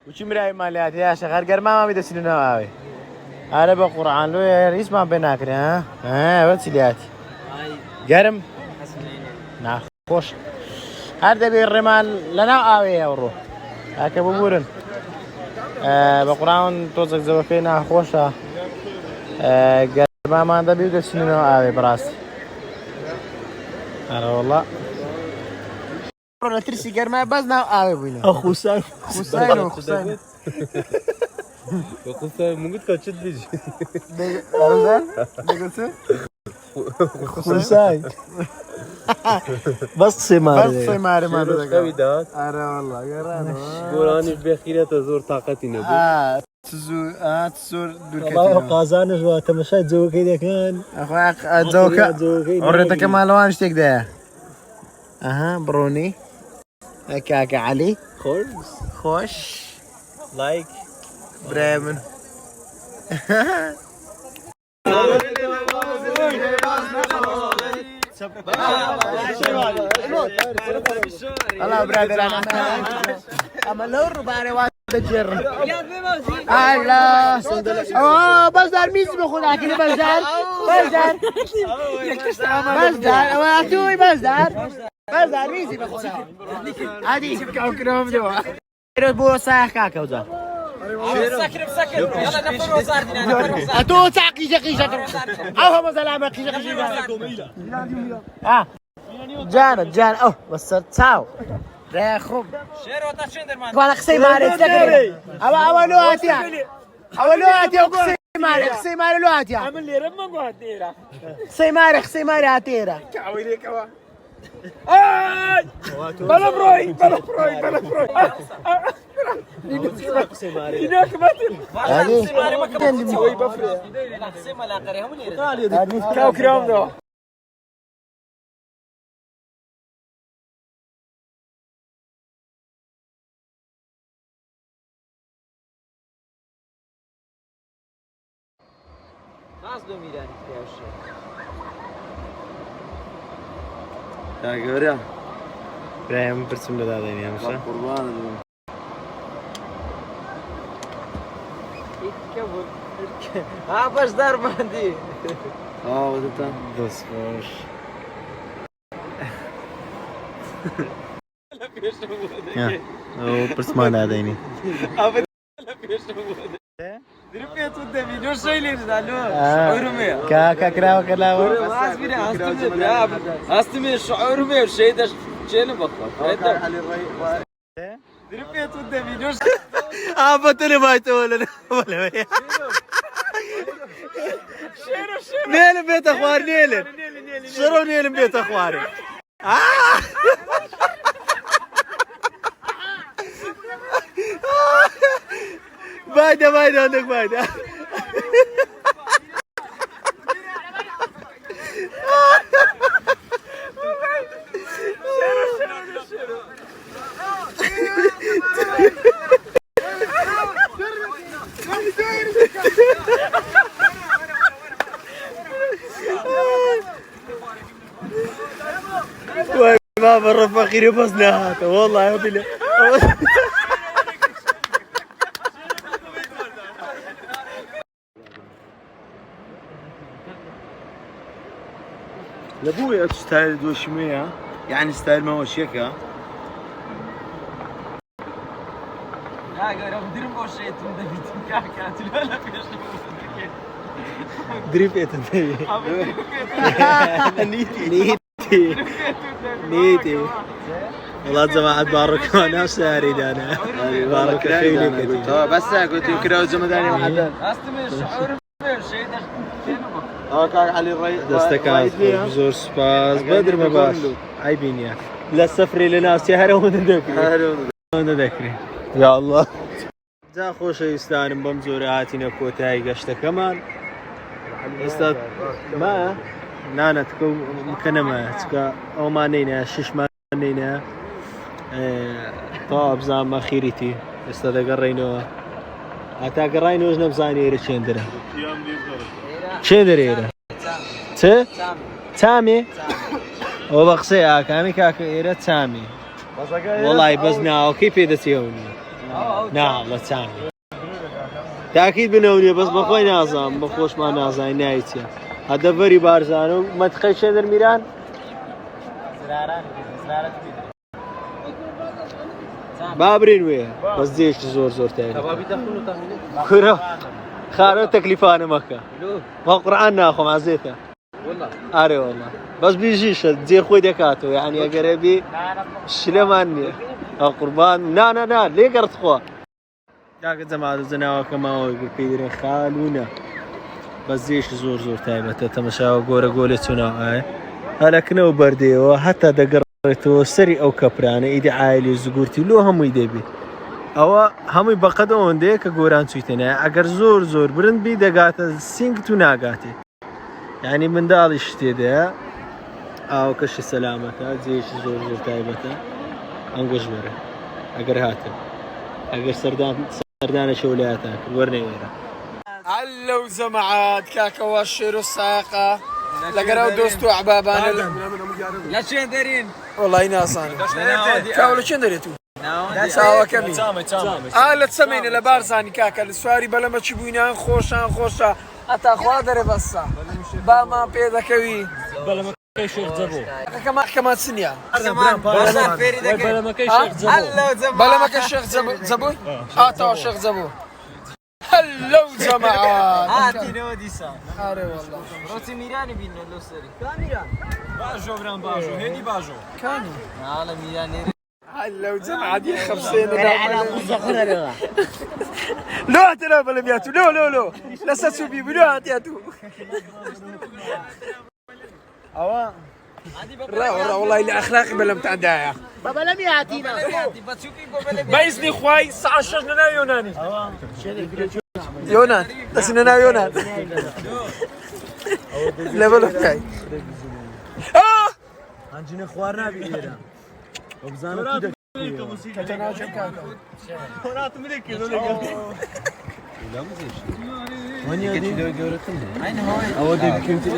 وچی مرای مالیات یا شغال گرما ما بدسینو نوابی آره با قرآن لو رئیس ما بناکری ها وسیلیاتی گرم نه خوش هر دبی الرمال لنا آوی ورو هک ببورن با قرآن توزک زوفینا خوشا گرما ما دبی بدسینو نوابی براس آره والله أنا ترسي قرما بس ناو آوي بينا خوسای خساينو خساينو خوسای مونگت kaçıt bizi أرزان دقلتو خوسای بس سماره بس سيماري ما شروع دقا داد أره والله قرانو قرآنی بخیرت زور طاقتی نبود تزور دور الله كتير قازانش و تماشای زوکی دکن أخويا الزوكا وريتك مالوان اشتيك ده أها بروني كاكا علي خوش خوش لایک بريمن الله برادر اما لو رباري واحد جر الله بس دار ميز بخود اكل بس دار واتوي بس دار ميزي بخود عادي كوكرهم دوا بو صاح كاكا وزا سكر يلا نفر وزار دينا اتو قيشه او هم سلامه قيشه جان اوه بس تاو يا خوب شير وتا شندر مان قال اخسي ماري تذكري اولو اتيا اخسي ماري لو اتيا عمل لي رمى قاديرا اخسي ماري اتيرا كاويلي كوا اي بلا بروي هناك مثل هذه ما كمان وي بفري لا سيما لا قريهم لي كاو كرام دو ناس دو میرن کیاشه تا گوریا برايم برسم له هذا يعني مش قربان ها باش دار مهدي ودتا بس خوش او برسمان هذا يعني دربيت قدامي لو شيء اللي زعلو شعور كاكا كراو كلاو استمي شعور مي شيء ده شيء بقى دربيت قدامي لو بطل ما تقول ولا نيل بيت اخوار نيل شرو نيل بيت اخواري بايدة عندك بايدة ما مرة فقير بس نهاته والله يا بلا لابويا تستاهل دوشمية يعني تستاهل ما هو شيكا يا غير مدير بوشي تم دبيت كاكا تلا فيش دريب يتنبي نيتي والله جماعة بارك انا ساري انا بارك خيلك بس قلت يمكن زمداني واحد استمي شعور شيء ده كان علي الري دستكات زور سباس بدر ما باش عيبين يا لا سفري لناس يا هرون ذكري يا الله جا خوش يستانم بمزوراتنا كوتاي قشت كمان استاذ ما نانا تكو مكنما تكا او ما نينا شش ما نينا طاب زام خيرتي استاذ قرينو اتا قرينو وزن بزاني رشندره شندره تامي وبقصي كامي كاك إيرة تامي والله بزنا وكيف يدتيوني نا والله تسامي تاكيد بنوني بس بخوي نازم بخوش ما نازم نايتيا هذا فري بارزانو ما تخيش هذا الميران بابرين ويا بس ديش زور زور تاني كرة خارو تكليفان مكة ما قرآن ناخو مع زيتها والله أري والله بس بيجيش زي خوي دكاتو يعني يا قريبي شلماني قربان نا ليه قرت خوا داك زمان زناوا كما هو بيدرين خالونا بس زيش زور زور تايبة تمشى وقورة قولتنا هلا كنو بردي وحتى دقرتو سري أو كبرانة إيدي عائلي زقورتي لو هم يدبي أو هم بقدون ديك قوران سويتنا أجر زور برند بي دقات سينك تناقاتي يعني من دال اشتيده أو كش سلامته زيش زور تايبة أنقش برا أجر هاته أجر سردان شولياتك ورني ويرا علو زمعات كاكا والشير الساقة لقراو دوستو عبابان لا شين دارين والله ناسان كاولو شين دريتو ساوا كمي لا تسميني لبارزاني كاكا السواري بلا ما تشبوينان خوشا حتى خوا دري بسا با ما بيدا كوي بلا ما كيشيخ زبو كما سنيا بلا ما كيشيخ زبو بلا ما كيشيخ زبو تو شيخ زبو هلو جماعة هاتي نودي سا أري والله روتي ميراني بينا لو سري كاميرا باجو بران باجو هني باجو كاني على ميراني هلو جماعة دي 50 لو هاتنا بلا مياتو لو لا ساسوبي لو هاتياتو أوا را والله اللي أخلاقي بلا متعدايا بابا لم يعطينا بايزني خواي ساعة شغلنا يوناني يونان تسننا يونان لا بلا تاي عندنا خوارنا بيدنا وبزانا كده تتناجم كاكا هنات ملك لا مزيش هوني دي جورتنا أين هو؟ أودي بكنتي